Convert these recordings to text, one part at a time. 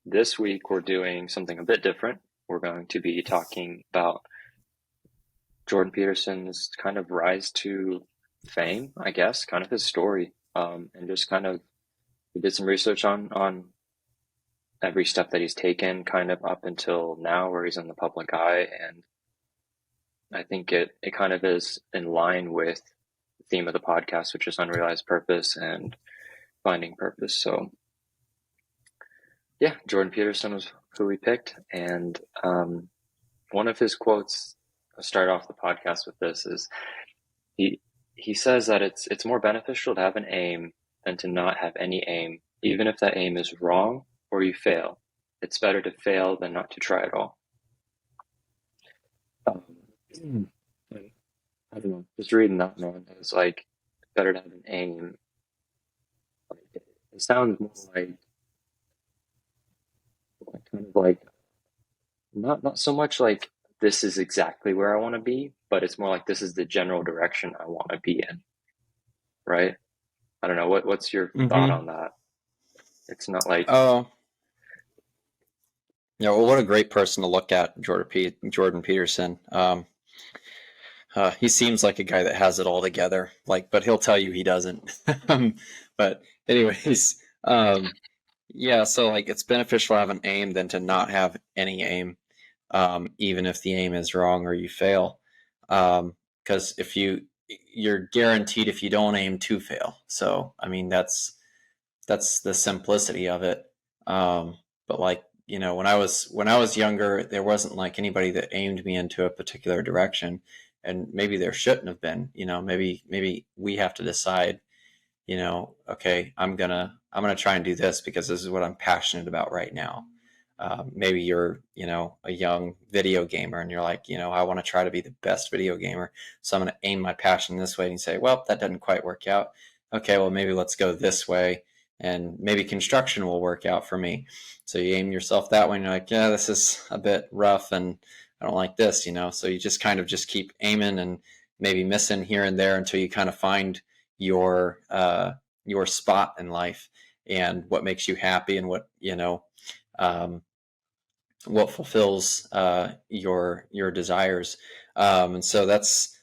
this week we're doing something a bit different. We're going to be talking about Jordan Peterson's kind of rise to fame, I guess, kind of his story, and just kind of we did some research on every step that he's taken, kind of up until now, where he's in the public eye, and I think it kind of is in line with the theme of the podcast, which is unrealized purpose and finding purpose. So yeah, Jordan Peterson was who we picked, and one of his quotes. I'll start off the podcast with this is he he says that it's more beneficial to have an aim than to not have any aim, even if that aim is wrong or you fail. It's better to fail than not to try at all. Um, I don't know. Just reading that, man, it was like better to have an aim. Like, it sounds more like kind of like not so much like this is exactly where I want to be, but it's more like this is the general direction I want to be in, right? I don't know. What's your thought Mm-hmm. on that? It's not like, Oh, yeah. Well, what a great person to look at, Jordan Peterson. He seems like a guy that has it all together. Like, but he'll tell you he doesn't. But anyways, yeah. So like, it's beneficial to have an aim than to not have any aim, even if the aim is wrong or you fail. Because if you're guaranteed if you don't aim to fail. So I mean, that's the simplicity of it. But like when I was younger, there wasn't like anybody that aimed me into a particular direction, and maybe there shouldn't have been. Maybe we have to decide. Okay, I'm gonna try and do this because this is what I'm passionate about right now. Maybe you're a young video gamer and you're like, I want to try to be the best video gamer, so I'm going to aim my passion this way, and you say, well, that doesn't quite work out. Okay, well, maybe let's go this way, and maybe construction will work out for me. So you aim yourself that way and you're like, yeah, this is a bit rough and I don't like this. So you just kind of just keep aiming and maybe missing here and there until you kind of find your spot in life and what makes you happy and um, what fulfills your desires. And so that's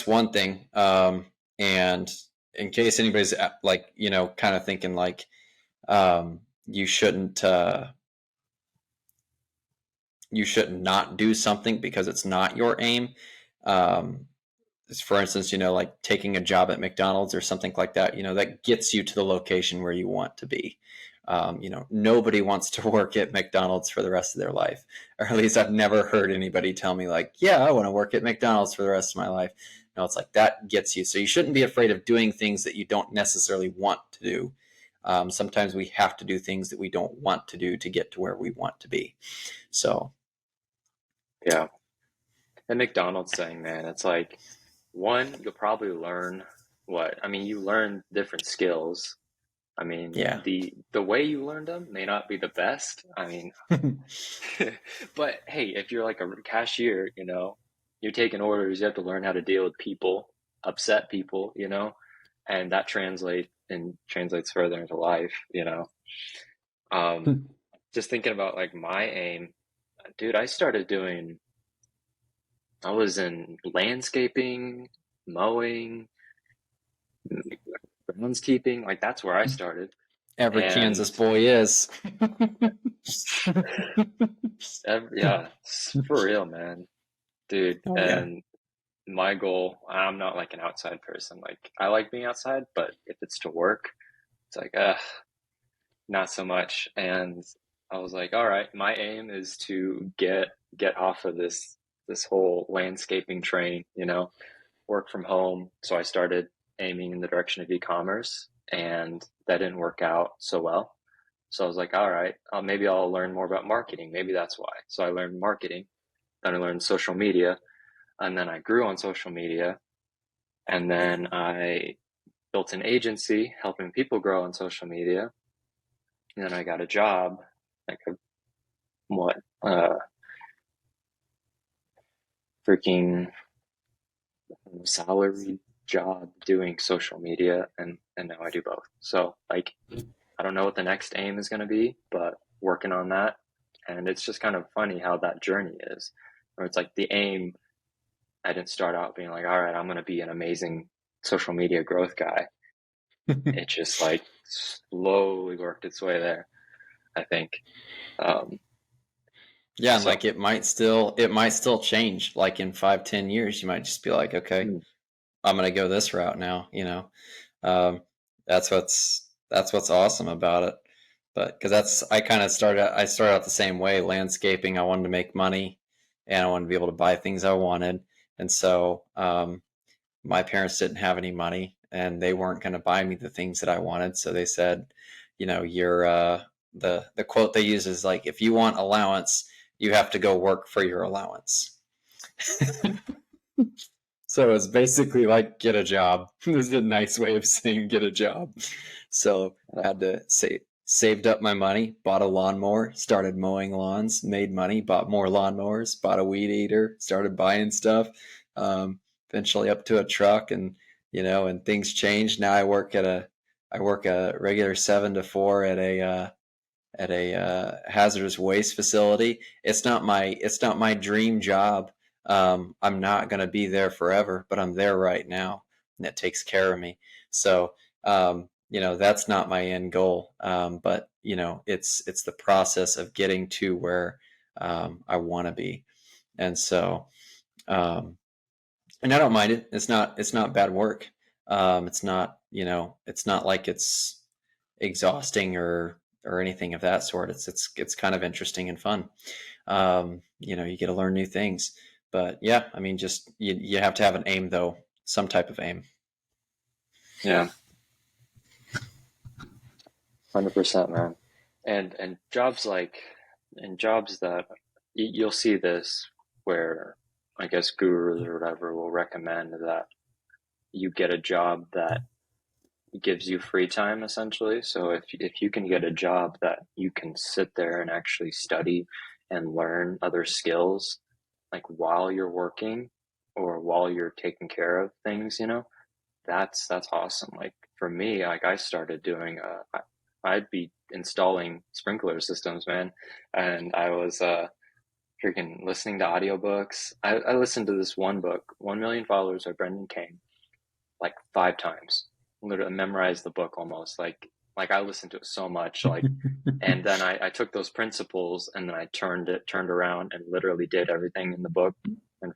one thing. And in case anybody's like kind of thinking like you should not do something because it's not your aim. Um, for instance, like taking a job at McDonald's or something like that, that gets you to the location where you want to be. Nobody wants to work at McDonald's for the rest of their life, or at least I've never heard anybody tell me like, yeah, I want to work at McDonald's for the rest of my life. No, it's like that gets you. So you shouldn't be afraid of doing things that you don't necessarily want to do. Sometimes we have to do things that we don't want to do to get to where we want to be. So, yeah, the McDonald's thing, man, it's like one, you'll probably learn what, I mean, you learn different skills. I mean, yeah. the way you learned them may not be the best. I mean, but hey, if you're like a cashier, you're taking orders, you have to learn how to deal with people, upset people, and that translates further into life. Um, just thinking about like my aim, dude, I was in landscaping, mowing, groundskeeping, like that's where I started. Every Kansas And boy is. yeah, for real, man, dude. Oh yeah. And my goal, I'm not like an outside person. Like I like being outside, but if it's to work, it's like, not so much. And I was like, all right, my aim is to get off of this whole landscaping train, work from home. So I started aiming in the direction of e-commerce, and that didn't work out so well. So I was like, all right, maybe I'll learn more about marketing. Maybe that's why. So I learned marketing, then I learned social media, and then I grew on social media, and then I built an agency helping people grow on social media. And then I got a job, like a what, freaking salary job doing social media, and now I do both. So like I don't know what the next aim is going to be, but working on that. And it's just kind of funny how that journey is, where it's like the aim, I didn't start out being like, all right, I'm going to be an amazing social media growth guy. It just like slowly worked its way there, I think. Um, Yeah, and so, like it might still change. Like in 5, 10 years, you might just be like, okay, mm, I'm gonna go this route now. Um, that's what's awesome about it. But because I started out the same way, landscaping. I wanted to make money, and I wanted to be able to buy things I wanted. And so my parents didn't have any money, and they weren't going to buy me the things that I wanted. So they said, you're the quote they use is like, if you want allowance, you have to go work for your allowance. So it's basically like get a job. This is a nice way of saying get a job. So I had to saved up my money, bought a lawnmower, started mowing lawns, made money, bought more lawnmowers, bought a weed eater, started buying stuff. Eventually up to a truck, and things changed. Now I work a regular 7 to 4 at a hazardous waste facility. It's not my dream job. I'm not going to be there forever, but I'm there right now, and it takes care of me. So that's not my end goal. But it's the process of getting to where I want to be, and so um, and I don't mind it. It's not bad work. It's not like it's exhausting or anything of that sort. It's kind of interesting and fun. You get to learn new things. But yeah, I mean, just you have to have an aim though, some type of aim. yeah, 100%, man. And jobs like, and jobs that you'll see this where I guess gurus or whatever will recommend that you get a job that gives you free time essentially. So if you can get a job that you can sit there and actually study and learn other skills like while you're working or while you're taking care of things, that's awesome. Like for me, like I started doing I'd be installing sprinkler systems, man, and I was freaking listening to audiobooks. I listened to this one book, 1 Million Followers by Brendan King, like 5 times. Literally memorized the book almost. Like I listened to it so much, like, and then I took those principles and then I turned around and literally did everything in the book and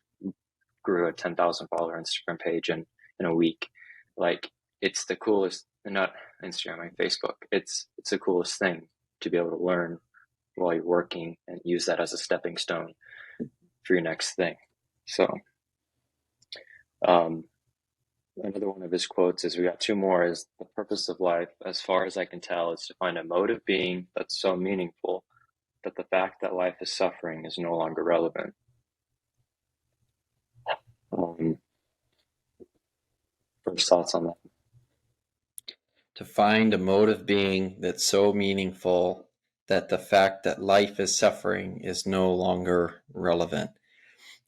grew a 10,000 follower Instagram page in a week. Like it's the coolest, not Instagram, and Facebook. It's the coolest thing to be able to learn while you're working and use that as a stepping stone for your next thing. So, um, another one of his quotes is we got two more is the purpose of life, as far as I can tell, is to find a mode of being that's so meaningful that the fact that life is suffering is no longer relevant. Um, first thoughts on that? To find a mode of being that's so meaningful that the fact that life is suffering is no longer relevant.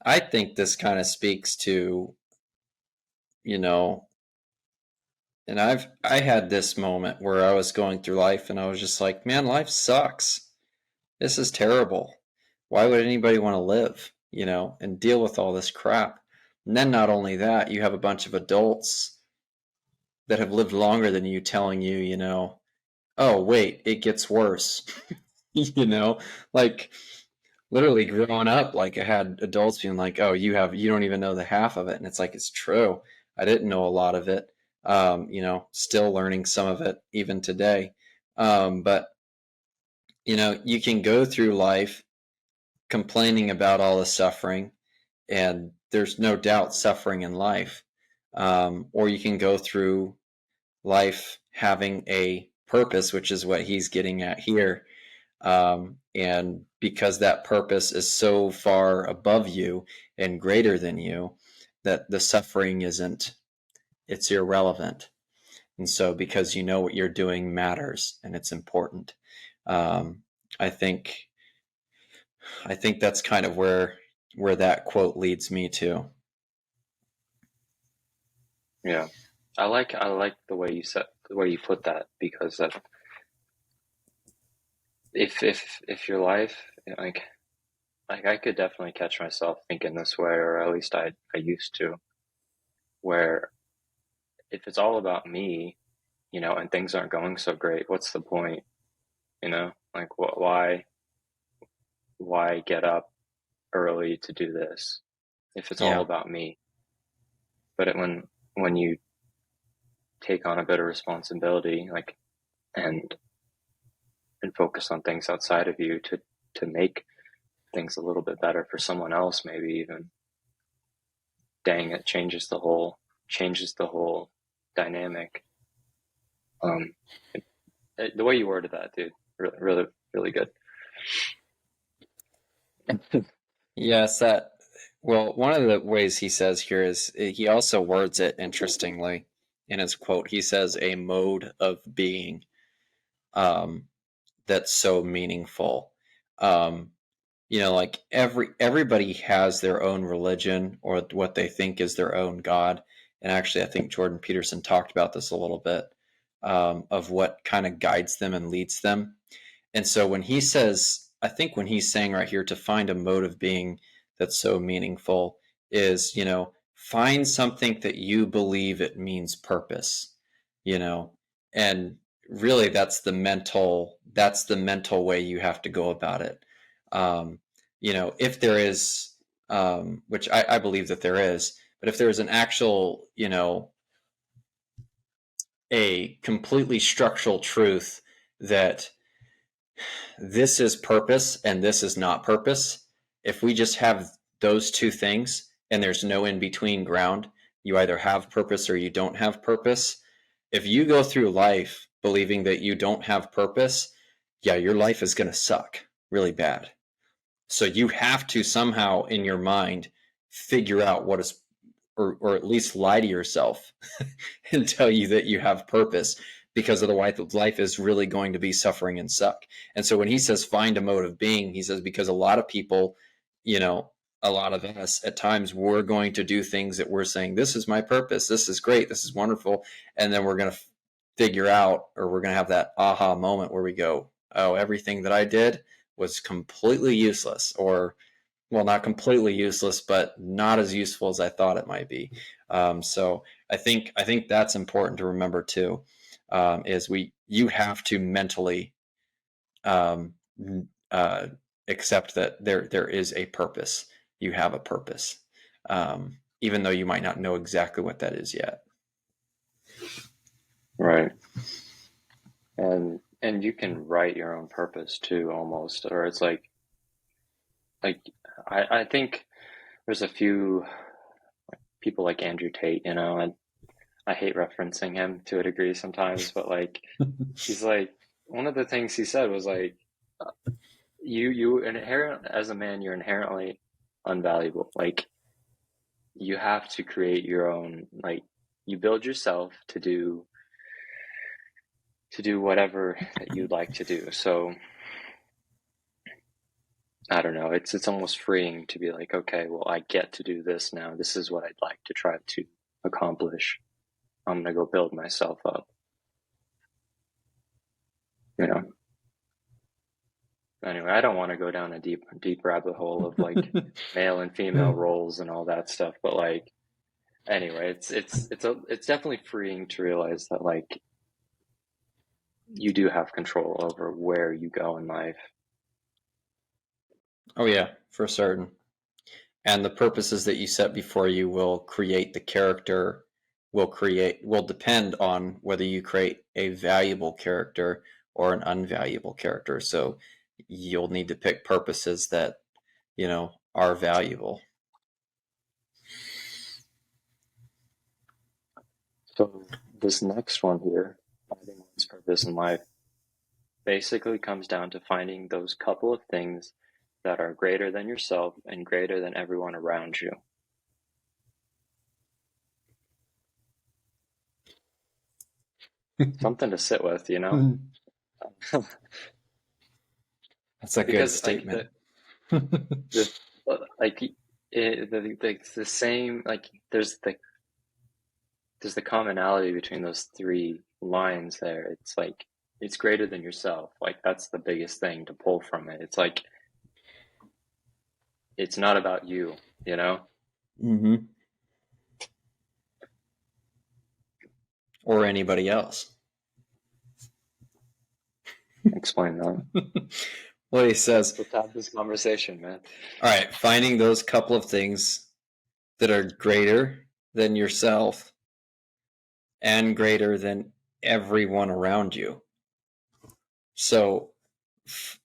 I think this kind of speaks to, you know, and I had this moment where I was going through life and I was just like, man, life sucks. This is terrible. Why would anybody want to live, and deal with all this crap? And then not only that, you have a bunch of adults that have lived longer than you telling you, oh, wait, it gets worse. you know, like literally growing up, like I had adults being like, "Oh, you don't even know the half of it," and it's like it's true. I didn't know a lot of it. Still learning some of it even today. But you can go through life complaining about all the suffering, and there's no doubt suffering in life. Or you can go through life having a purpose, which is what he's getting at here. And because that purpose is so far above you and greater than you, that the suffering it's irrelevant. And so, because you know what you're doing matters and it's important. Um, I think, I think that's kind of where that quote leads me to. Yeah, I like the way you put that because that if your life, like I could definitely catch myself thinking this way, or at least I used to, where if it's all about me, and things aren't going so great, what's the point? Like why get up early to do this if it's all Yeah. about me? But when you take on a bit of responsibility, like and and focus on things outside of you to make things a little bit better for someone else, maybe even, dang, it changes the whole dynamic. Um, the way you worded that, dude, really, really, really good. Yes, well, one of the ways he says here is he also words it interestingly in his quote. He says, a mode of being um, that's so meaningful. Um, like everybody has their own religion or what they think is their own God. And actually, I think Jordan Peterson talked about this a little bit of what kind of guides them and leads them. And so when he says, I think when he's saying right here to find a mode of being that's so meaningful is, find something that you believe it means purpose, you know, and really that's the mental way you have to go about it. Um, if there is, which I believe that there is, but if there is an actual, a completely structural truth that this is purpose and this is not purpose. If we just have those two things and there's no in between ground, you either have purpose or you don't have purpose. If you go through life believing that you don't have purpose, yeah, your life is going to suck really bad. So you have to somehow in your mind figure out what is, or at least lie to yourself and tell you that you have purpose, because otherwise life is really going to be suffering and suck. And so when he says find a mode of being, he says because a lot of people, you know, a lot of us at times we're going to do things that we're saying, this is my purpose, this is great, this is wonderful. And then we're going to figure out, or we're going to have that aha moment where we go, oh, everything that I did was completely useless, or well, not completely useless, but not as useful as I thought it might be. So I think that's important to remember too. Is you have to mentally um, uh, accept that there is a purpose. You have a purpose, even though you might not know exactly what that is yet. Right. And you can write your own purpose too, almost, or it's like I think there's a few people like Andrew Tate, and I hate referencing him to a degree sometimes, but like he's like one of the things he said was like you inherent as a man, you're inherently unvaluable. Like you have to create your own, like you build yourself to do whatever that you'd like to do. So I don't know, it's almost freeing to be like, okay, well, I get to do this now. This is what I'd like to try to accomplish. I'm gonna go build myself up, you know. Anyway, I don't want to go down a deep rabbit hole of like male and female roles and all that stuff, but like anyway, it's definitely freeing to realize that like you do have control over where you go in life. Oh yeah, for certain. And the purposes that you set before you will create the character, will depend on whether you create a valuable character or an unvaluable character. So you'll need to pick purposes that are valuable. So this next one here, finding one's purpose in life, basically comes down to finding those couple of things that are greater than yourself and greater than everyone around you. Something to sit with. That's a good Because like statement. the like the same, like there's the commonality between those three lines there. It's like it's greater than yourself. Like that's the biggest thing to pull from it. It's like it's not about you, you know? Mm-hmm. Or anybody else. Explain that. Well, he says, Let's have this conversation, man. all right, finding those couple of things that are greater than yourself and greater than everyone around you. So,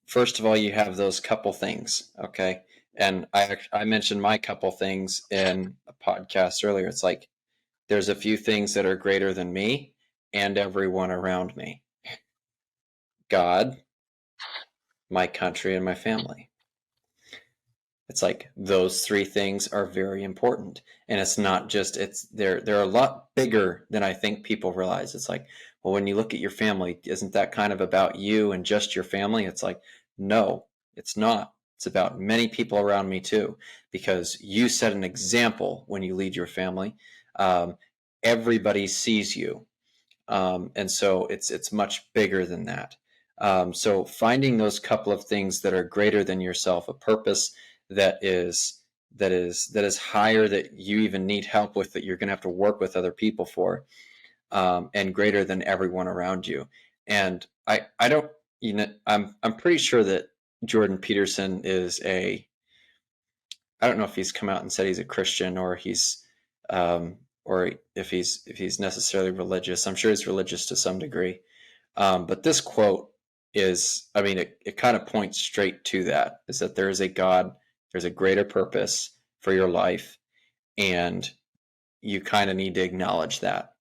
first of all, you have those couple things, okay? And I mentioned my couple things in a podcast earlier. It's like there's a few things that are greater than me and everyone around me. God, my country, and my family. It's like those three things are very important. And it's not just they're a lot bigger than I think people realize. It's like, well, when you look at your family, isn't that kind of about you and just your family? It's like, no, it's not. It's about many people around me too, because you set an example when you lead your family. Um, Everybody sees you, and so it's much bigger than that. So finding those couple of things that are greater than yourself, a purpose that is higher, that you even need help with, that you're going to have to work with other people for, and greater than everyone around you. And I don't, I'm pretty sure that Jordan Peterson is I don't know if he's come out and said he's a Christian, or if he's necessarily religious. I'm sure he's religious to some degree. But this quote is, I mean, it kind of points straight to that, is that there is a God, there's a greater purpose for your life, and you kind of need to acknowledge that.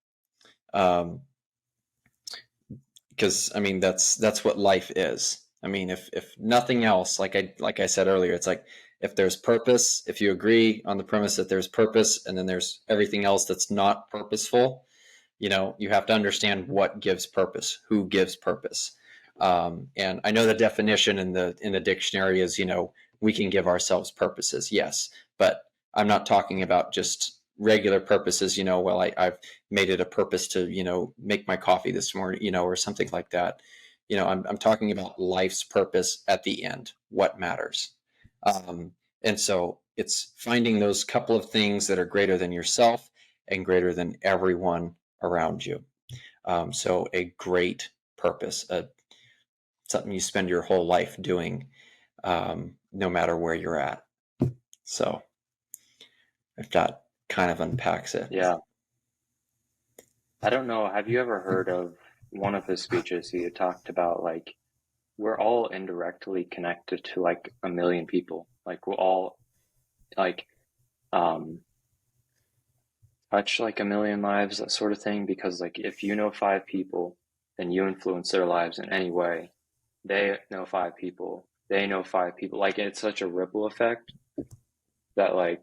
Because I mean, that's what life is. I mean, if nothing else, like I said earlier, it's like if there's purpose, if you agree on the premise that there's purpose, and then there's everything else that's not purposeful, you have to understand what gives purpose, who gives purpose. And I know the definition in the dictionary is, we can give ourselves purposes, yes, but I'm not talking about just regular purposes. Well, I've made it a purpose to, make my coffee this morning, or something like that. I'm talking about life's purpose at the end, what matters. And so it's finding those couple of things that are greater than yourself and greater than everyone around you. So a great purpose, something you spend your whole life doing, no matter where you're at. So if that kind of unpacks it. Yeah. I don't know. Have you ever heard of one of his speeches? He had talked about like we're all indirectly connected to like a million people. Like we're all like um touch like a million lives, that sort of thing. Because like if you know five people, then you influence their lives in any way. They know five people. They know five people. Like it's such a ripple effect that like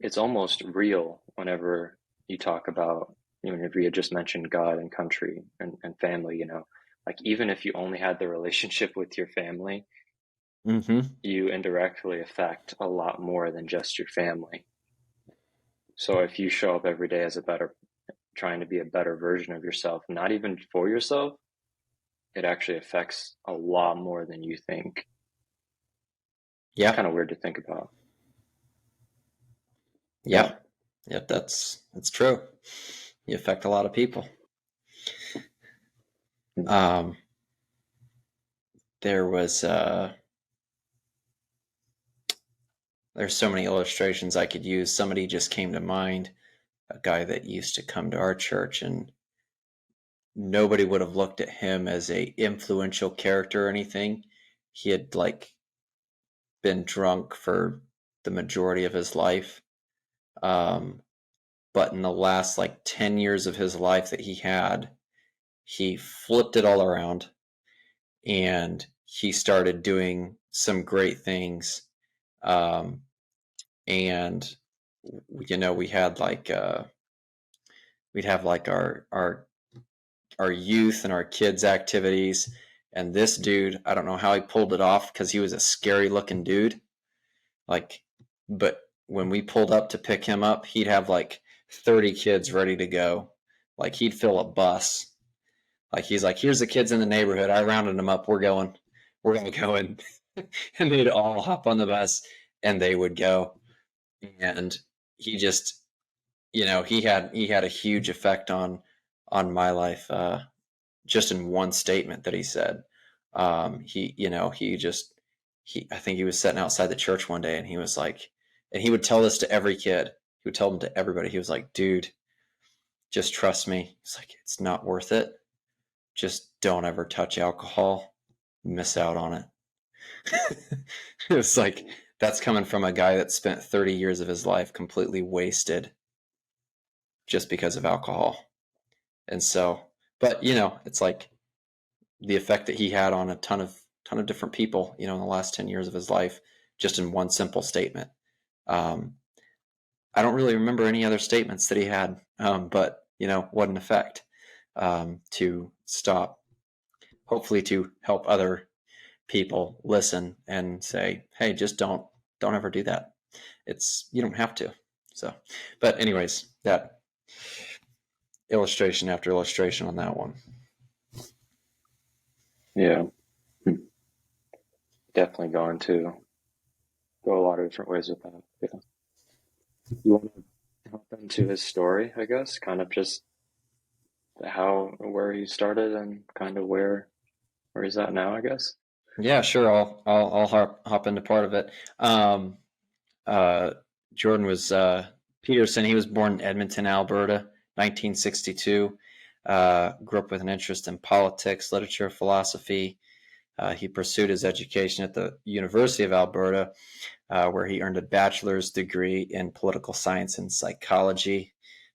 it's almost real whenever you talk about, whenever you just mentioned God and country and family, like even if you only had the relationship with your family, Mm-hmm. you indirectly affect a lot more than just your family. So if you show up every day as trying to be a better version of yourself, not even for yourself, it actually affects a lot more than you think. It's Yeah. kind of weird to think about. Yeah. Yeah. Yep. That's true. You affect a lot of people. Um, there was, there's so many illustrations I could use. Somebody just came to mind, a guy that used to come to our church, and nobody would have looked at him as a influential character or anything. He had like been drunk for the majority of his life. Um, but in the last like 10 years of his life that he flipped it all around, and he started doing some great things. Um, and we had like we'd have like our youth and our kids activities, and this dude, I don't know how he pulled it off, because he was a scary looking dude, like, but when we pulled up to pick him up, he'd have like 30 kids ready to go. Like he'd fill a bus. Like he's like, here's the kids in the neighborhood. I rounded them up. We're gonna go and and they'd all hop on the bus and they would go. And he just, he had a huge effect on my life, just in one statement that he said. I think he was sitting outside the church one day and he was like, and he would tell this to every kid. He would tell them to everybody. He was like, dude, just trust me. He's like, it's not worth it. Just don't ever touch alcohol. Miss out on it. It was like, that's coming from a guy that spent 30 years of his life completely wasted just because of alcohol. And so, but it's like the effect that he had on a ton of different people, in the last 10 years of his life, just in one simple statement. Um, I don't really remember any other statements that he had, but what an effect, to stop, hopefully to help other people listen and say, hey, just don't ever do that. You don't have to. So, but anyways, that illustration after illustration on that one. Yeah, definitely going to go a lot of different ways with that. Yeah. You want to hop into his story, I guess, kind of just where he started and kind of where he's at now, I guess. Yeah, sure. I'll hop into part of it. Um, uh, Jordan was Peterson. He was born in Edmonton, Alberta, 1962. Grew up with an interest in politics, literature, philosophy. He pursued his education at the University of Alberta, where he earned a bachelor's degree in political science and psychology.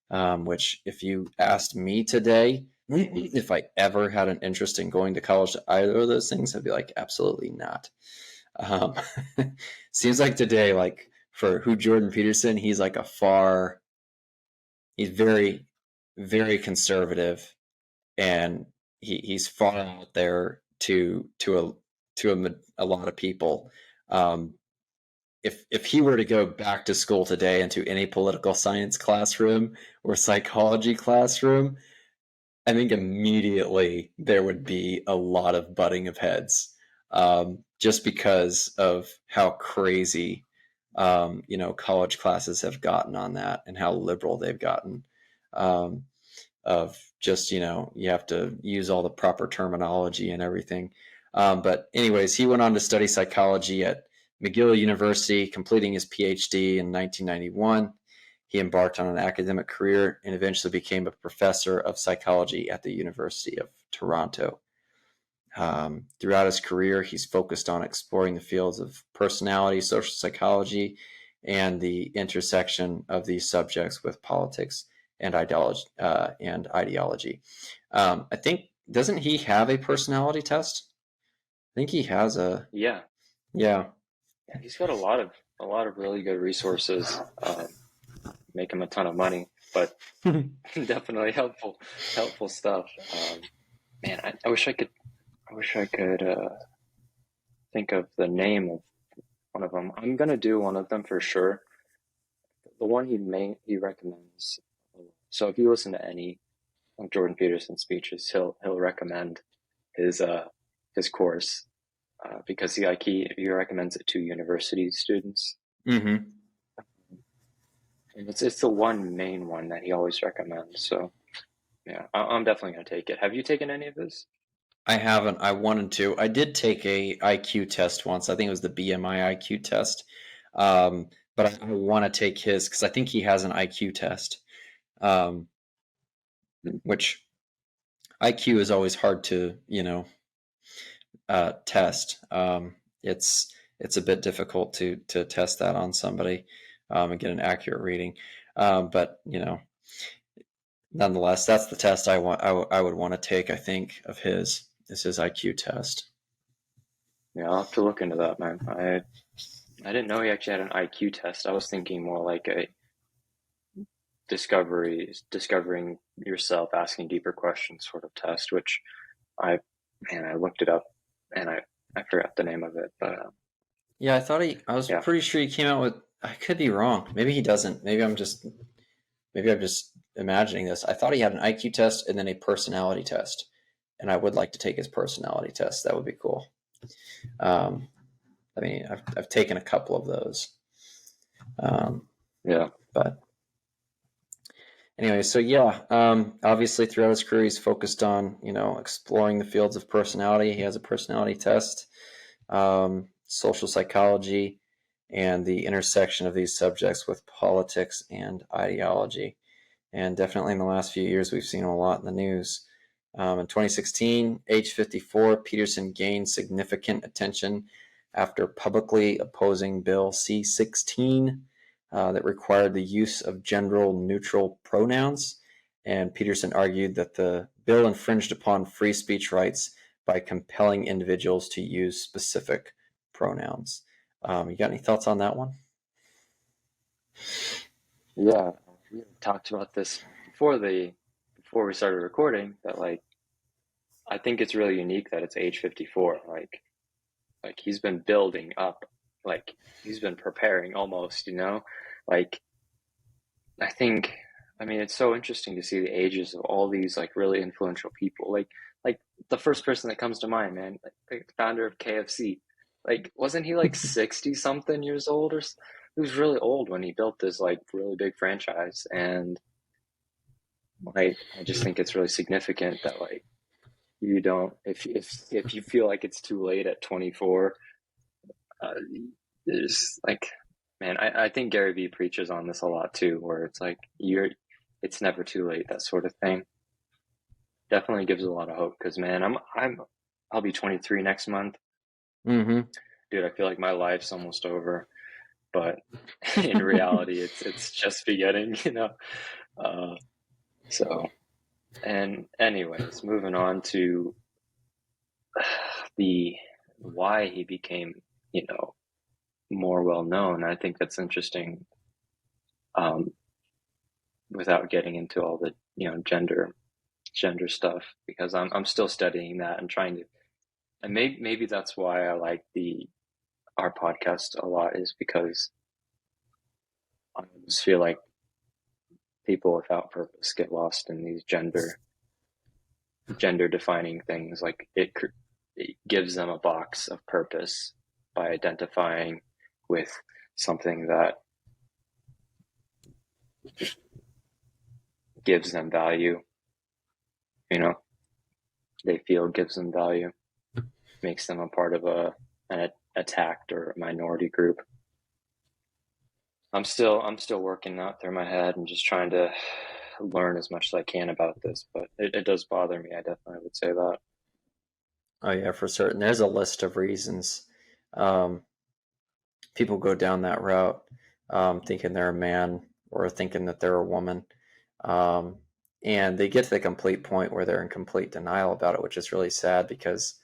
Which, if you asked me today, if I ever had an interest in going to college to either of those things, I'd be like, absolutely not. Um, Seems like today, like for who Jordan Peterson, he's very, very conservative, and he's far out there to a lot of people. Um, if he were to go back to school today into any political science classroom or psychology classroom, I think immediately there would be a lot of butting of heads, just because of how crazy, college classes have gotten on that and how liberal they've gotten. Um, of just, you have to use all the proper terminology and everything. But anyways, he went on to study psychology at McGill University, completing his PhD in 1991. He embarked on an academic career and eventually became a professor of psychology at the University of Toronto. Throughout his career, he's focused on exploring the fields of personality, social psychology, and the intersection of these subjects with politics and ideology. I think, doesn't he have a personality test? I think he has a. Yeah, Yeah. yeah, he's got a lot of really good resources. Make him a ton of money, but definitely helpful stuff. Man, I wish I could think of the name of one of them. I'm gonna do one of them for sure. The one he recommends. So if you listen to any of Jordan Peterson's speeches, he'll recommend his his course, because he recommends it to university students, Mm-hmm. and it's the one main one that he always recommends. So yeah, I'm definitely gonna take it. Have you taken any of his? I haven't. I wanted to. I did take a IQ test once. I think it was the BMI IQ test. But I want to take his because I think he has an IQ test, um, which IQ is always hard to, test. It's a bit difficult to test that on somebody, and get an accurate reading. But nonetheless, that's the test I would want to take. I think of his is his IQ test. Yeah, I'll have to look into that, man. I didn't know he actually had an IQ test. I was thinking more like a discovering yourself, asking deeper questions sort of test, which I, man, I looked it up and I forgot the name of it, but Yeah, I was yeah, pretty sure he came out with. I could be wrong. Maybe he doesn't. Maybe I'm just imagining this. I thought he had an IQ test and then a personality test. and I would like to take his personality test. That would be cool. Um, I mean, I've taken a couple of those. Yeah. But anyway, so yeah, obviously throughout his career, he's focused on, exploring the fields of personality. He has a personality test, social psychology, and the intersection of these subjects with politics and ideology. And definitely in the last few years, we've seen him a lot in the news. In 2016, age 54, Peterson gained significant attention after publicly opposing Bill C-16 that required the use of gender-neutral pronouns. And Peterson argued that the bill infringed upon free speech rights by compelling individuals to use specific pronouns. You got any thoughts on that one? Yeah. We talked about this before we started recording, that like I think it's really unique that it's age 54. Like he's been building up, like he's been preparing almost, Like I think, I mean, it's so interesting to see the ages of all these like really influential people. Like the first person that comes to mind, man, like the founder of KFC. Like, wasn't he like 60 something years old he was really old when he built this like really big franchise. And like, I just think it's really significant that like you don't, if you feel like it's too late at 24, uh, there's like, man, I think Gary Vee preaches on this a lot too, where it's like it's never too late, that sort of thing. Definitely gives a lot of hope because man, I'll be 23 next month. Mm-hmm. Dude, I feel like my life's almost over, but in reality, it's just beginning. Uh, so, and anyways, moving on to the why he became, you know, more well known. I think that's interesting. Um, without getting into all the gender stuff because I'm still studying that and trying to, and maybe that's why I like the our podcast a lot, is because I just feel like people without purpose get lost in these gender defining things. Like it gives them a box of purpose by identifying with something that gives them value, you know, they feel gives them value, makes them a part of an attacked or a minority group. I'm still working that through my head and just trying to learn as much as I can about this, but it does bother me. I definitely would say that. Oh yeah, for certain. There's a list of reasons um, people go down that route, thinking they're a man or thinking that they're a woman, um, and they get to the complete point where they're in complete denial about it, which is really sad because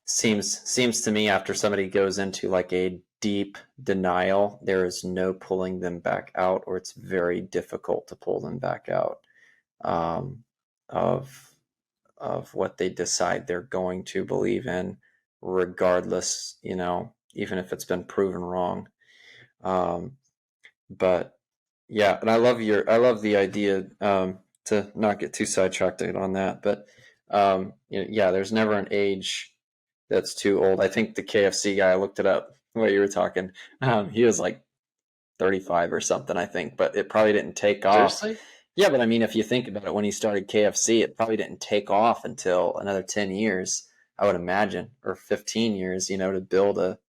seems to me after somebody goes into like a deep denial, there is no pulling them back out, or it's very difficult to pull them back out um, of what they decide they're going to believe in, regardless, even if it's been proven wrong. Um, but yeah, and I love the idea to not get too sidetracked on that. But yeah, there's never an age that's too old. I think the KFC guy, I looked it up while you were talking. He was like 35 or something, I think, but it probably didn't take off. Seriously? Yeah, but I mean, if you think about it, when he started KFC, it probably didn't take off until another 10 years, I would imagine, or 15 years, to build a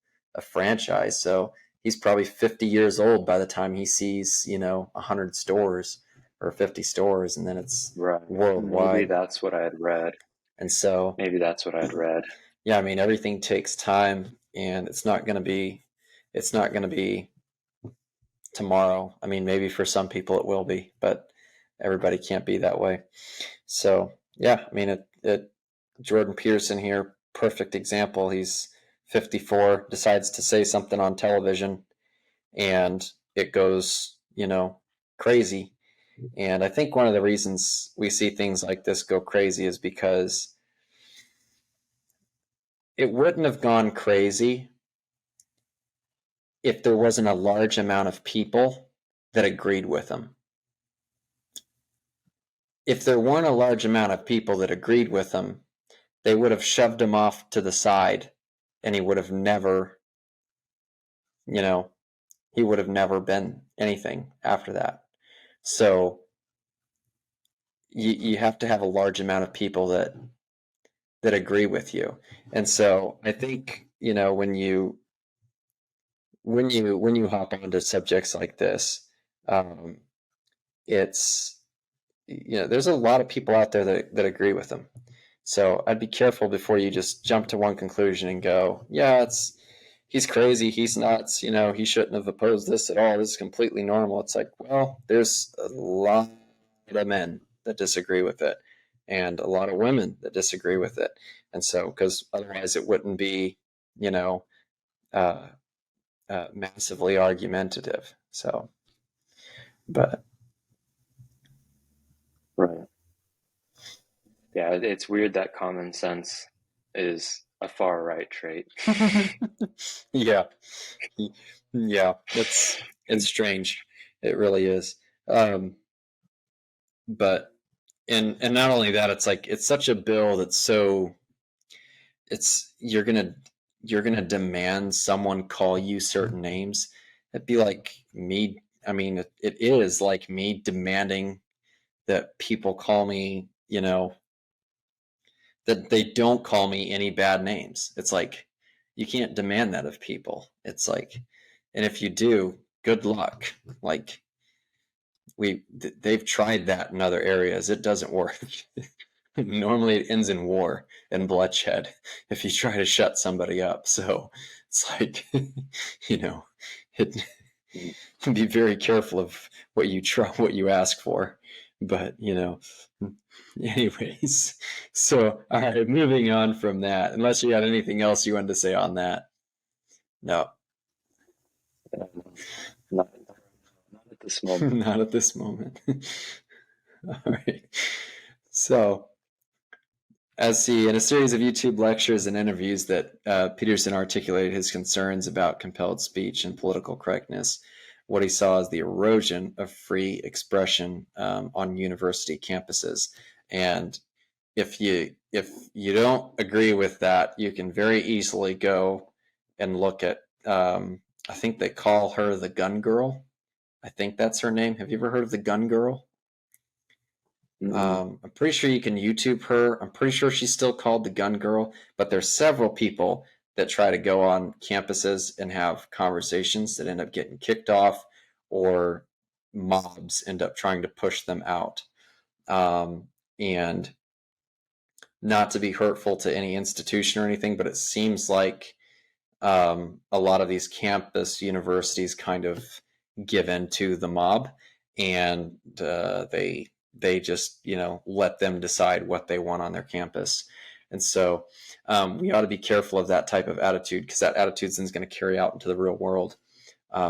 franchise. So he's probably 50 years old by the time he sees, 100 stores or 50 stores, and then it's Right. Maybe worldwide. that's what I had read. And so, Maybe that's what I had read. yeah, I mean, everything takes time, and it's not going to be tomorrow. I mean, maybe for some people it will be, but everybody can't be that way. So, yeah, I mean, Jordan Peterson here, perfect example. He's 54, decides to say something on television, and it goes, crazy. And I think one of the reasons we see things like this go crazy is because it wouldn't have gone crazy if there wasn't a large amount of people that agreed with him. if there weren't a large amount of people that agreed with him, they would have shoved him off to the side, and he would have never, you know, he would have never been anything after that. So you have to have a large amount of people that agree with you. And so I think, when you hop onto subjects like this, um, it's there's a lot of people out there that agree with them. So I'd be careful before you just jump to one conclusion and go, yeah, he's crazy, he's nuts, he shouldn't have opposed this at all. This is completely normal. It's like, well, there's a lot of men that disagree with it, and a lot of women that disagree with it. And so, because otherwise it wouldn't be, you know, uh, massively argumentative. So, but Right. Yeah, it's weird that common sense is a far right trait. yeah, yeah, it's strange. It really is. Um, but and not only that, it's like it's such a bill that's so it's you're gonna demand someone call you certain names. It'd be like me. I mean, it is like me demanding that people call me, that they don't call me any bad names. It's like you can't demand that of people. It's like, and if you do, good luck. Like they've tried that in other areas. It doesn't work. Normally it ends in war and bloodshed if you try to shut somebody up. So it's like, you know, it, be very careful of what you ask for. But, anyways, so, all right, moving on from that, unless you had anything else you wanted to say on that. No, Not, not at this moment. not at this moment. All right. So, in a series of YouTube lectures and interviews that Peterson articulated his concerns about compelled speech and political correctness, what he saw as the erosion of free expression on university campuses. And if you don't agree with that, you can very easily go and look at. I think they call her the Gun Girl. I think that's her name. Have you ever heard of the Gun Girl? Mm-mm. I'm pretty sure you can YouTube her. I'm pretty sure she's still called the Gun Girl, but there's several people that try to go on campuses and have conversations that end up getting kicked off, or mobs end up trying to push them out. And not to be hurtful to any institution or anything, but it seems like a lot of these campus universities kind of give in to the mob, and they just let them decide what they want on their campus. And so we ought to be careful of that type of attitude, because that attitude is going to carry out into the real world,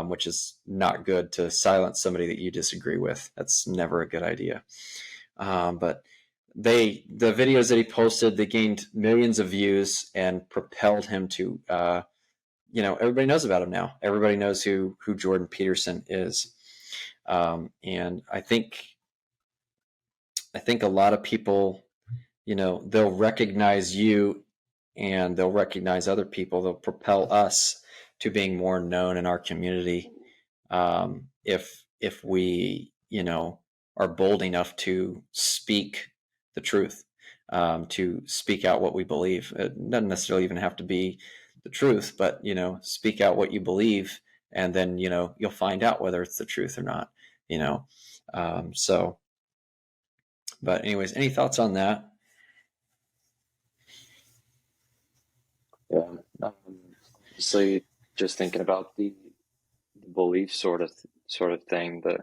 which is not good. To silence somebody that you disagree with, that's never a good idea. But the videos that he posted, they gained millions of views and propelled him to everybody knows about him now. Everybody knows who Jordan Peterson is. And I think a lot of people, they'll recognize you, and they'll recognize other people. They'll propel us to being more known in our community, if we, are bold enough to speak the truth, to speak out what we believe. It doesn't necessarily even have to be the truth, but speak out what you believe, and then you'll find out whether it's the truth or not. So, but anyways, any thoughts on that? Yeah. Obviously, just thinking about the belief sort of thing, but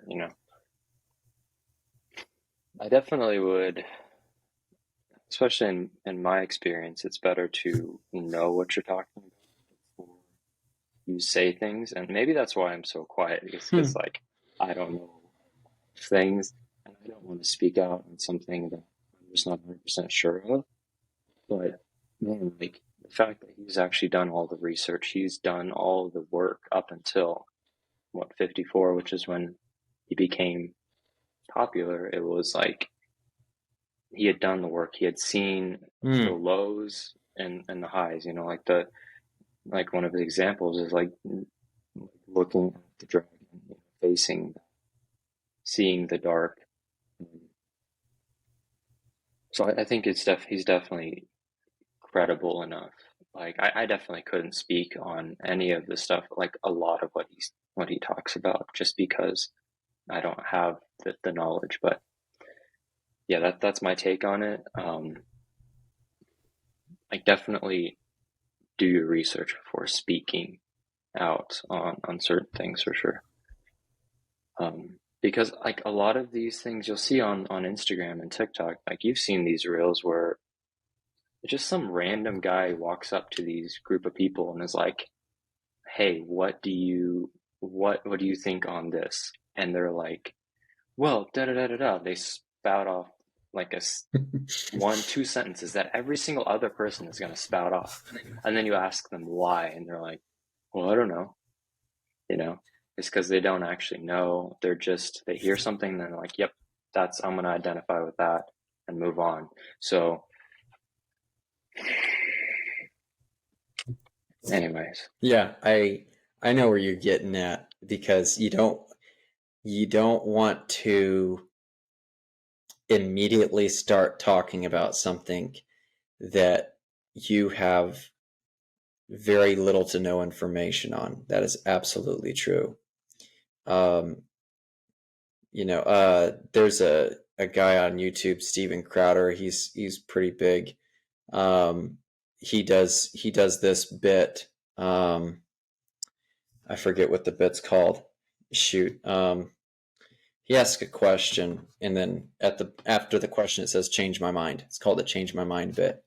I definitely would, especially in my experience, it's better to know what you're talking about before you say things. And maybe that's why I'm so quiet, because Hmm. like I don't know things, and I don't want to speak out on something that I'm just not 100% sure of. But man, like the fact that he's actually done all the research, he's done all the work up until what, 54, which is when he became popular. It was like he had done the work. He had seen the Mm. lows and the highs. Like the like one of his examples is like looking at the dragon, facing, seeing the dark. So I think he's definitely credible enough. Like I definitely couldn't speak on any of the stuff, like a lot of what he talks about, just because I don't have the knowledge. But yeah, that's my take on it. Like definitely do your research before speaking out on certain things for sure. Because like a lot of these things you'll see on Instagram and TikTok, like you've seen these reels where just some random guy walks up to these group of people and is like, "Hey, what do you think on this?" And they're like, "Well, da da da da da." They spout off like one, two sentences that every single other person is going to spout off. And then you ask them why, and they're like, "Well, I don't know." You know, it's because they don't actually know. They hear something, and they're like, "Yep, I'm going to identify with that and move on." So, anyways, Yeah, I know where you're getting at because you don't want to immediately start talking about something that you have very little to no information on. That is absolutely true. Um, there's a guy on YouTube, Steven Crowder. He's pretty big. Um, he does this bit. I forget what the bit's called. Shoot. He asks a question, and then after the question, it says "change my mind." It's called the "change my mind" bit.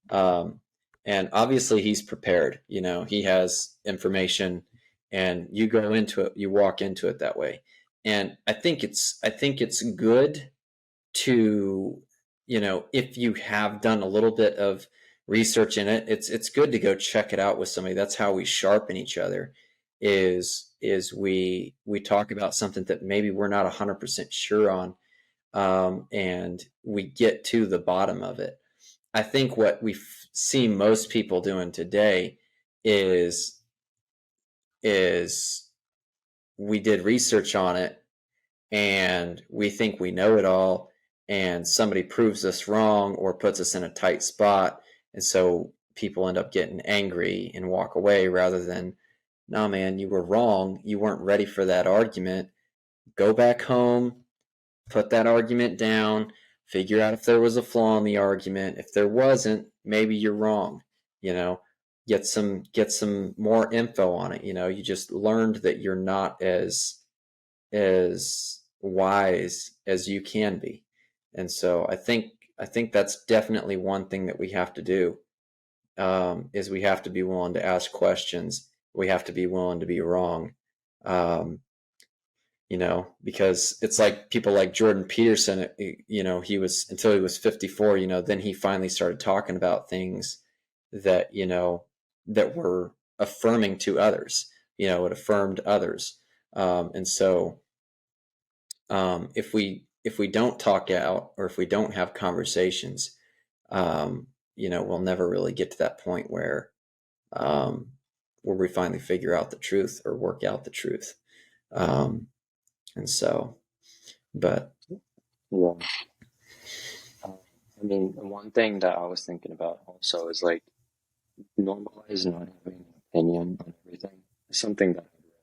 Um, and obviously, he's prepared. He has information, and you go into it, you walk into it that way. And I think it's good to, if you have done a little bit of research in it, it's good to go check it out with somebody. That's how we sharpen each other. Is we talk about something that maybe we're not 100% sure on, and we get to the bottom of it. I think what we see most people doing today is is we did research on it and we think we know it all, and somebody proves us wrong or puts us in a tight spot, and so people end up getting angry and walk away rather than, no man, you were wrong, you weren't ready for that argument, go back home, put that argument down, figure out if there was a flaw in the argument. If there wasn't, maybe you're wrong. You know, get some more info on it. You just learned that you're not as wise as you can be. And so I think that's definitely one thing that we have to do, is we have to be willing to ask questions. We have to be willing to be wrong. Um, because it's like people like Jordan Peterson, he was, until he was 54, then he finally started talking about things that, that were affirming to others, it affirmed others. And so, if we don't talk out, or if we don't have conversations, we'll never really get to that point um, where we finally figure out the truth or work out the truth. Um, and so, but yeah. I mean, one thing that I was thinking about also is like normalize not having an opinion on everything. It's something that I read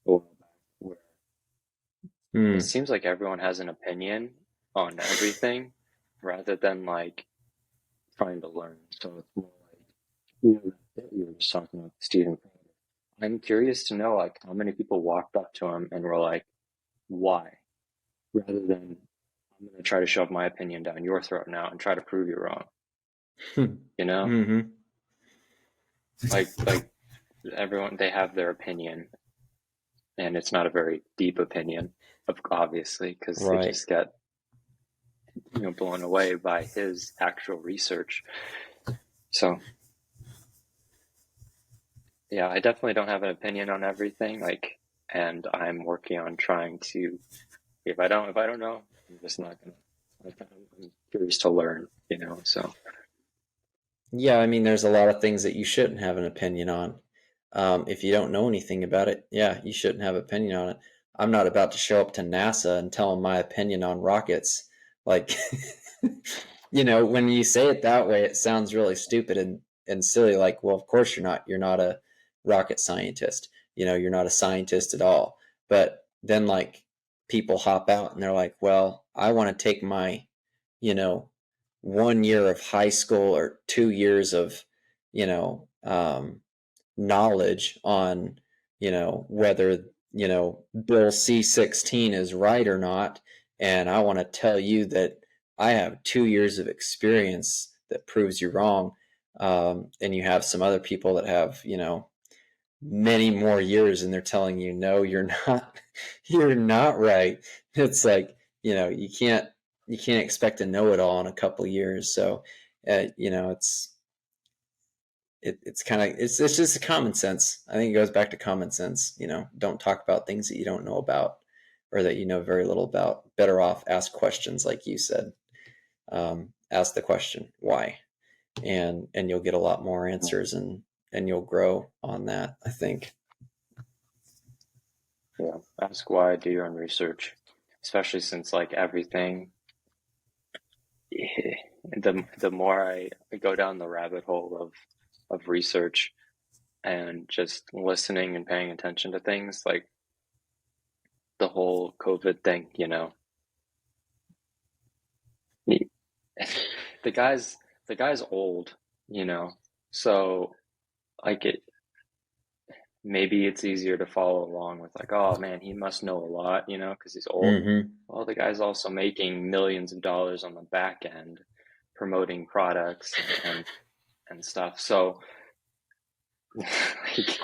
a while back where it mm, seems like everyone has an opinion on everything rather than like trying to learn. So it's more like, that you were just talking about Stephen Crowder. I'm curious to know like how many people walked up to him and were like, why? Rather than I'm going to try to shove my opinion down your throat now and try to prove you wrong. You know, mm-hmm. like everyone they have their opinion, and it's not a very deep opinion, obviously, because they Right. just get blown away by his actual research. So yeah, I definitely don't have an opinion on everything. And I'm working on trying to. If I don't know, I'm just not gonna. I'm curious to learn, you know. So Yeah, I mean, there's a lot of things that you shouldn't have an opinion on. If you don't know anything about it, yeah, you shouldn't have an opinion on it. I'm not about to show up to NASA and tell them my opinion on rockets. Like, when you say it that way, it sounds really stupid and silly. Like, well, of course you're not. You're not a rocket scientist. You're not a scientist at all. But then, like, people hop out and they're like, well, I want to take my, you know, 1 year of high school or 2 years of, you know, knowledge on, whether, Bill C-16 is right or not. And I want to tell you that I have 2 years of experience that proves you wrong. And you have some other people that have, many more years and they're telling you, no, you're not, you're not right. It's like, you can't expect to know it all in a couple of years. So, it's kind of it's just a common sense. I think it goes back to common sense. Don't talk about things that you don't know about or that you know very little about. Better off ask questions, like you said. Ask the question why, and you'll get a lot more answers, and you'll grow on that, I think. yeah, ask why, do your own research, especially since like everything. The more I go down the rabbit hole of research and just listening and paying attention to things like the whole COVID thing, he- the guy's old, you know, so like maybe it's easier to follow along with like, oh man, he must know a lot, because he's old. Mm-hmm. Well, the guy's also making millions of dollars on the back end promoting products and stuff. So like,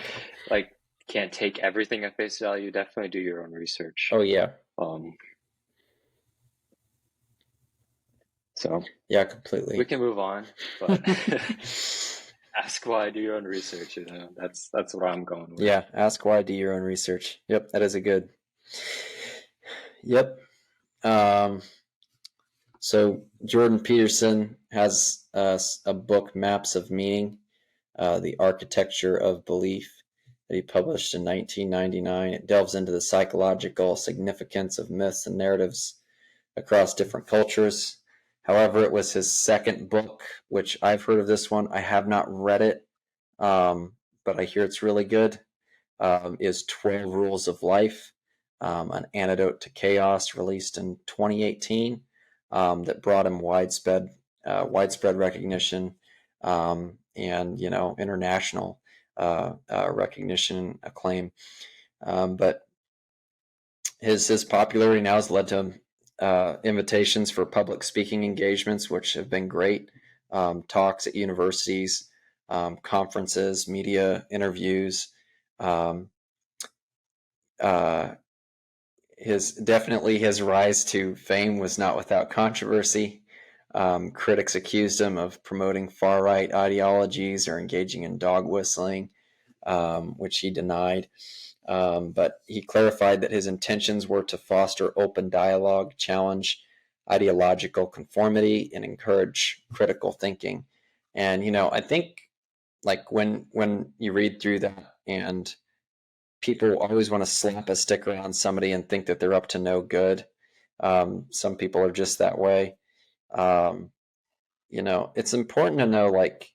like can't take everything at face value. Definitely do your own research. Oh yeah, Um, so yeah, we completely. can move on, but ask why, do your own research. That's what I'm going with. Yeah, ask why, do your own research. Yep, that is a good. Yep. Um, so Jordan Peterson has a book, Maps of Meaning, The Architecture of Belief, that he published in 1999. It delves into the psychological significance of myths and narratives across different cultures. However, it was his second book, which I've heard of this one. I have not read it, but I hear it's really good. Is 12 Rules of Life, an antidote to chaos, released in 2018, that brought him widespread recognition, and international recognition and acclaim. But his popularity now has led to invitations for public speaking engagements, which have been great. Talks at universities, conferences, media interviews. Um, uh, his rise to fame was not without controversy. Critics accused him of promoting far right ideologies or engaging in dog whistling, which he denied. But he clarified that his intentions were to foster open dialogue, challenge ideological conformity, and encourage critical thinking. And I think, like, when you read through that, and people always want to slap a sticker on somebody and think that they're up to no good. Some people are just that way. Um, it's important to know, like,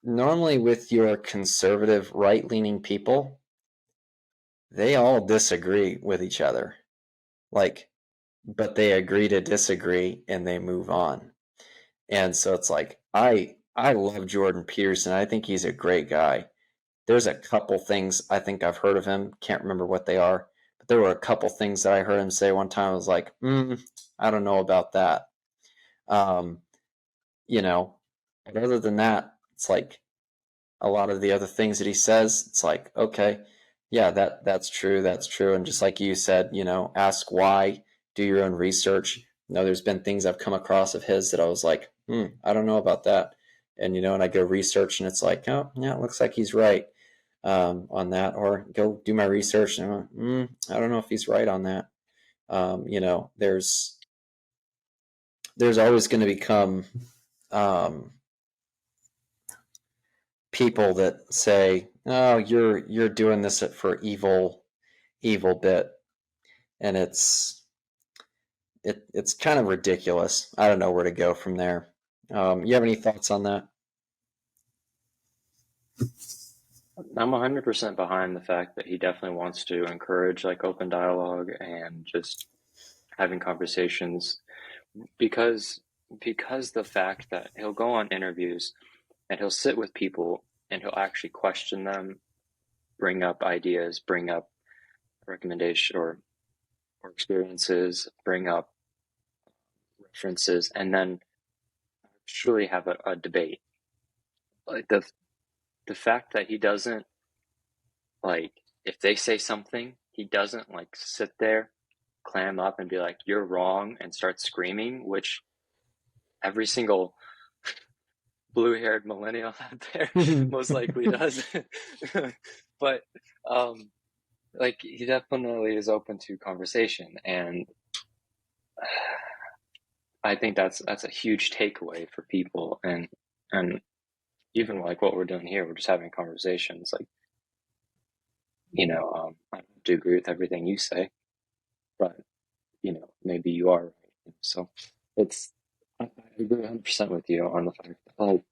normally with your conservative right leaning people, they all disagree with each other. Like, but they agree to disagree and they move on. And so it's like, I love Jordan Peterson. I think he's a great guy. There's a couple things I think I've heard of him. Can't remember what they are, but there were a couple things that I heard him say one time. I was like, I don't know about that. Um, you know, but other than that, it's like a lot of the other things that he says. It's like, okay, yeah, that's true, that's true. And just like you said, ask why, do your own research. There's been things I've come across of his that I was like, I don't know about that. And I go research, and it's like, oh yeah, it looks like he's right on that, or go do my research and I don't know if he's right on that. There's there's always going to become um, people that say, "Oh, you're doing this for evil bit," and it's kind of ridiculous. I don't know where to go from there. You have any thoughts on that? I'm 100% behind the fact that he definitely wants to encourage like open dialogue and just having conversations because the fact that he'll go on interviews and he'll sit with people and he'll actually question them, bring up ideas, bring up recommendation or experiences, bring up references, and then truly have a debate. Like the fact that he doesn't like if they say something, he doesn't like sit there, clam up, and be like, "You're wrong," and start screaming, which every single blue-haired millennial out there most likely does. But um, like he definitely is open to conversation, and I think that's a huge takeaway for people. And even like what we're doing here, we're just having conversations. Like I do agree with everything you say, but maybe you are right. So it's I agree 100% with you on the fact that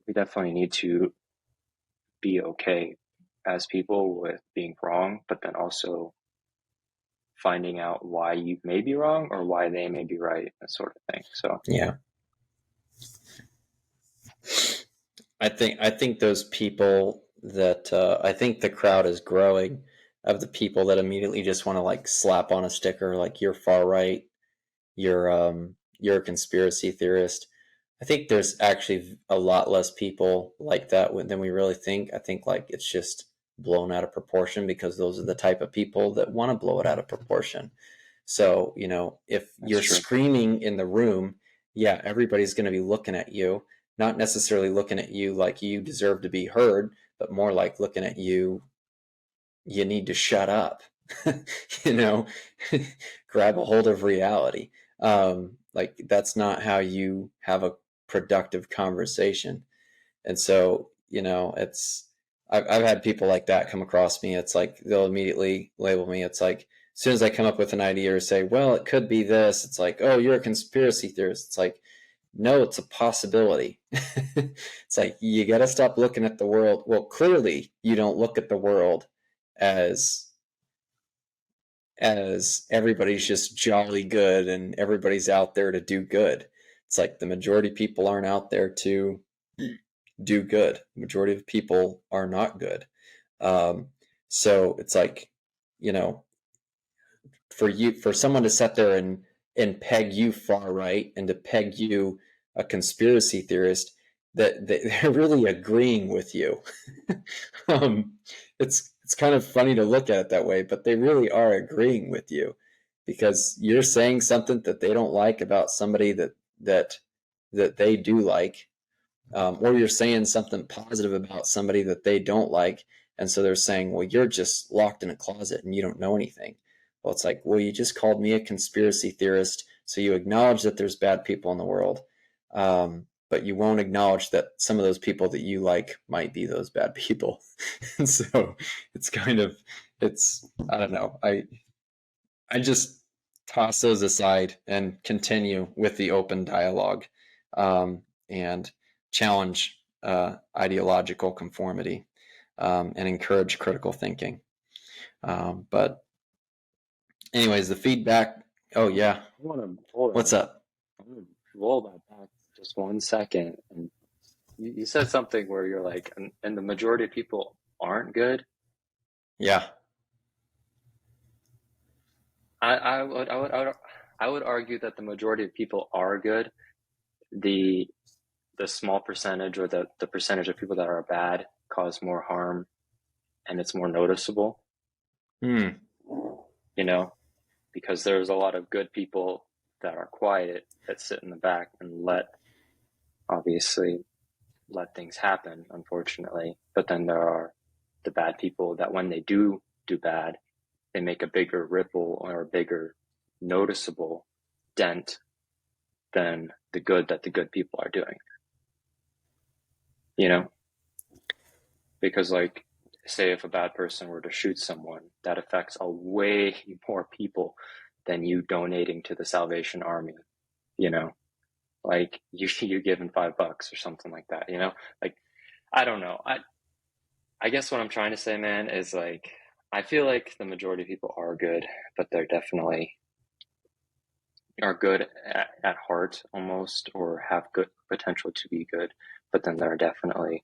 we definitely need to be okay as people with being wrong, but then also finding out why you may be wrong or why they may be right, that sort of thing. So Yeah, I think those people that I think the crowd is growing of the people that immediately just want to like slap on a sticker like you're far right, you're a conspiracy theorist. I think there's actually a lot less people like that than we really think. I think like it's just blown out of proportion because those are the type of people that want to blow it out of proportion. So, if that's you're true. screaming in the room, yeah, everybody's going to be looking at you, not necessarily looking at you like you deserve to be heard, but more like looking at you, you need to shut up, you know, grab a hold of reality. Like that's not how you have a productive conversation. And so, I've had people like that come across me. It's like they'll immediately label me. It's like as soon as I come up with an idea or say, well, it could be this, it's like, oh, you're a conspiracy theorist. It's like, no, it's a possibility. It's like you got to stop looking at the world. Well, clearly you don't look at the world as everybody's just jolly good and everybody's out there to do good. It's like the majority of people aren't out there to do good. The majority of people are not good. Um, so it's like, you know, for someone to sit there and peg you far right and to peg you a conspiracy theorist, that they're really agreeing with you. um, it's kind of funny to look at it that way, but they really are agreeing with you because you're saying something that they don't like about somebody that that they do like, or you're saying something positive about somebody that they don't like, and so they're saying, well, you're just locked in a closet and you don't know anything. Well, it's like, well, you just called me a conspiracy theorist, so you acknowledge that there's bad people in the world, but you won't acknowledge that some of those people that you like might be those bad people. And so it's kind of, it's, I don't know, I just toss those aside and continue with the open dialogue, and challenge ideological conformity, and encourage critical thinking. But, anyways, the feedback. Oh, yeah. I want to hold What's on. up? I want to roll that back just 1 second. And you said something where you're like, and the majority of people aren't good. Yeah. I would argue that the majority of people are good. The the small percentage or the percentage of people that are bad cause more harm and it's more noticeable, Hmm. you know, because there's a lot of good people that are quiet that sit in the back and obviously let things happen, unfortunately. But then there are the bad people that when they do bad, they make a bigger ripple or a bigger noticeable dent than the good that the good people are doing, you know? Because, like, say if a bad person were to shoot someone, that affects a way more people than you donating to the Salvation Army, you know? Like, you're giving $5 or something like that, you know? Like, I don't know. I guess what I'm trying to say, man, is like, I feel like the majority of people are good, but they're definitely are good at heart almost, or have good potential to be good. But then there are definitely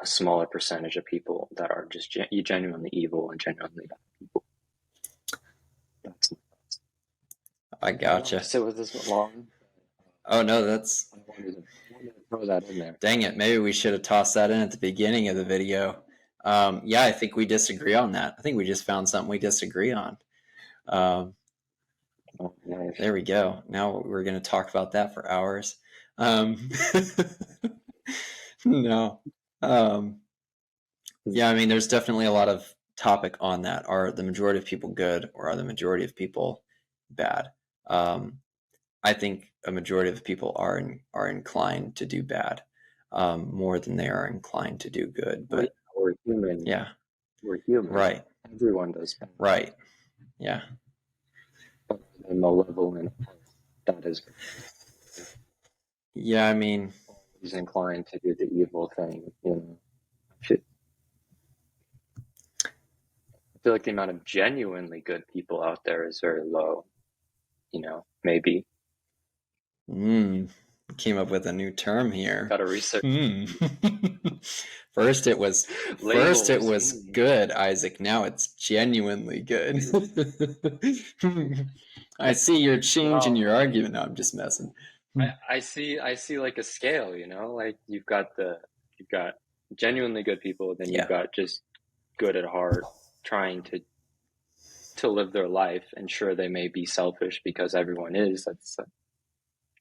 a smaller percentage of people that are just genuinely evil and genuinely bad people. That's I I don't have gotcha. to sit with this long. Oh no, that's I wanted to throw that in there. dang it. Maybe we should have tossed that in at the beginning of the video. Yeah, I think we disagree on that. I think we just found something we disagree on. Um, Oh, nice. there we go. Now we're going to talk about that for hours. No. Yeah, I mean, there's definitely a lot of topic on that. Are the majority of people good, or are the majority of people bad? I think a majority of people are inclined to do bad, more than they are inclined to do good. Well, yeah, But we're human. yeah, We're human. right, Everyone does bad. right, yeah, But the malevolent part, that is yeah. I mean, always inclined to do the evil thing, you know. I feel like the amount of genuinely good people out there is very low, you know, maybe. came up with a new term here. Got to research. First it was Labels. good, Isaac. Now it's genuinely good. I see you're changing your argument. No, I'm just messing. I see like a scale, you know, like you've got genuinely good people, then you've got just good at heart, trying to live their life, and sure, they may be selfish because everyone is.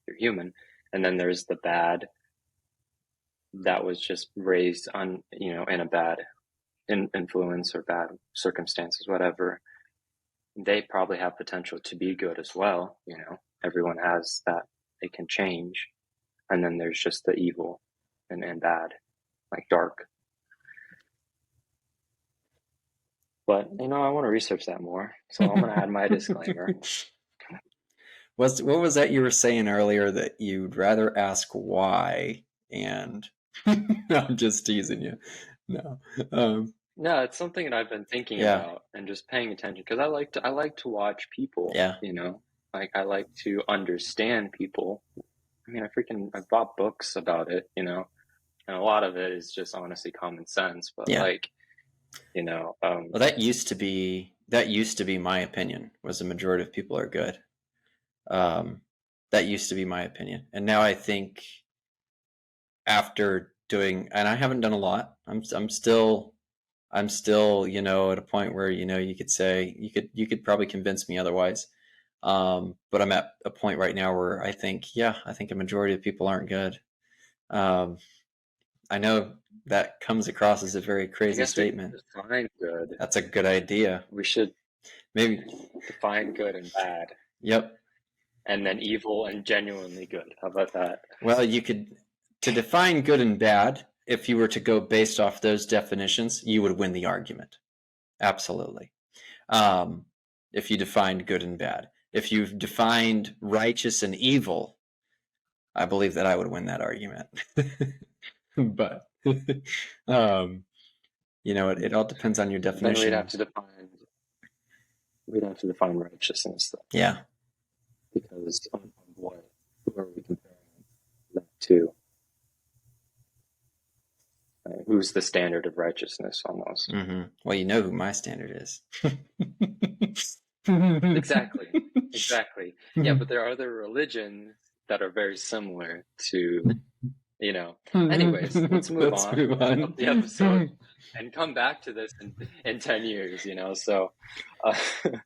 You're human. And then there's the bad that was just raised on, you know, in a bad influence or bad circumstances, whatever. They probably have potential to be good as well, you know. Everyone has that, they can change. And then there's just the evil and bad, like dark. But, you know, I want to research that more, so I'm going to add my disclaimer. What was that you were saying earlier, that you'd rather ask why? And I'm just teasing you. No. No, it's something that I've been thinking about and just paying attention, because I like to watch people. Yeah. You know, like I like to understand people. I mean, I bought books about it, you know, and a lot of it is just honestly common sense. But like, you know, well, that used to be my opinion, was the majority of people are good. That used to be my opinion, and now I think, after doing, and I haven't done a lot. I'm still, you know, at a point where, you know, you could say, you could probably convince me otherwise. But I'm at a point right now where I think a majority of people aren't good. I know that comes across as a very crazy statement. Define good. That's a good idea. We should maybe define good and bad. Yep. And then evil and genuinely good. How about that? Well, you could, to define good and bad, if you were to go based off those definitions, you would win the argument. Absolutely. If you defined good and bad. If you've defined righteous and evil, I believe that I would win that argument. But, you know, it all depends on your definition. Then we'd have to define righteousness, though. Yeah. Because who are we comparing that to? Who's the standard of righteousness, almost? Mm-hmm. Well, you know who my standard is. Exactly. Yeah, but there are other religions that are very similar to, you know. Anyways, let's move on of the episode and come back to this in 10 years, you know. So it'd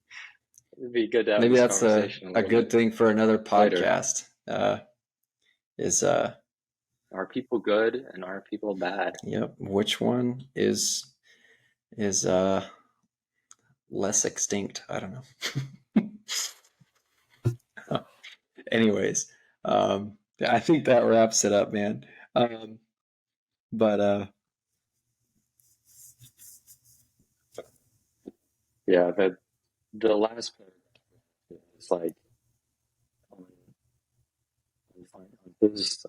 be good to have maybe this that's conversation a good thing for another podcast. Are people good and are people bad? Yep. Which one is less extinct? I don't know. Anyways, I think that wraps it up, man. But Yeah, the last part is like on, on his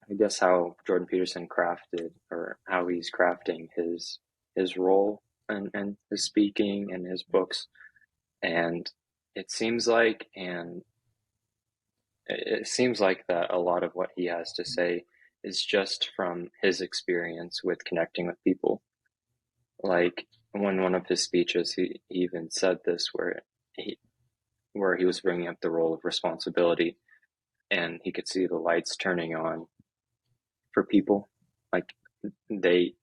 I guess how Jordan Peterson crafted or how he's crafting his role and his speaking and his books. And it seems like and it seems like that a lot of what he has to say is just from his experience with connecting with people. Like when one of his speeches, he even said this he where he was bringing up the role of responsibility, and he could see the lights turning on for people. Like they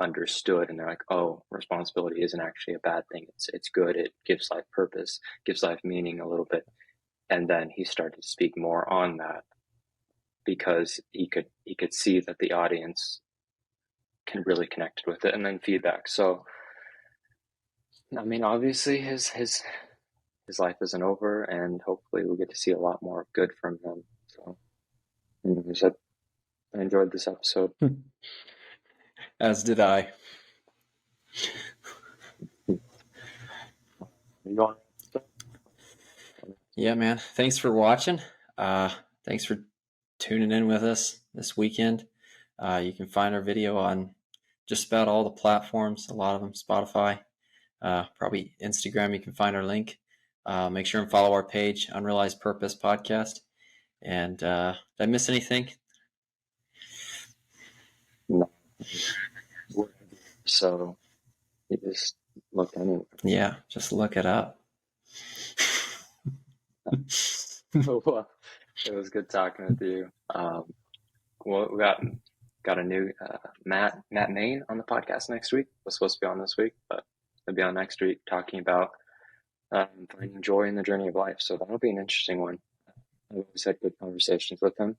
understood, and they're like, oh, responsibility isn't actually a bad thing. It's good. It gives life purpose, gives life meaning a little bit. And then he started to speak more on that because he could see that the audience can really connect with it, and then feedback. So I mean, obviously his life isn't over, and hopefully we'll get to see a lot more good from him. So, anyways, I enjoyed this episode. as did I. You going? Yeah, man. Thanks for watching. Thanks for tuning in with us this weekend. You can find our video on just about all the platforms, a lot of them, Spotify, probably Instagram. You can find our link. Make sure and follow our page, Unrealized Purpose Podcast. And did I miss anything? No. So you just look anywhere. Yeah, just look it up. Well, it was good talking with you. Well, we got a new Matt Main on the podcast next week. Was supposed to be on this week, but he'll be on next week talking about finding joy in the journey of life. So that'll be an interesting one. I've always had good conversations with him,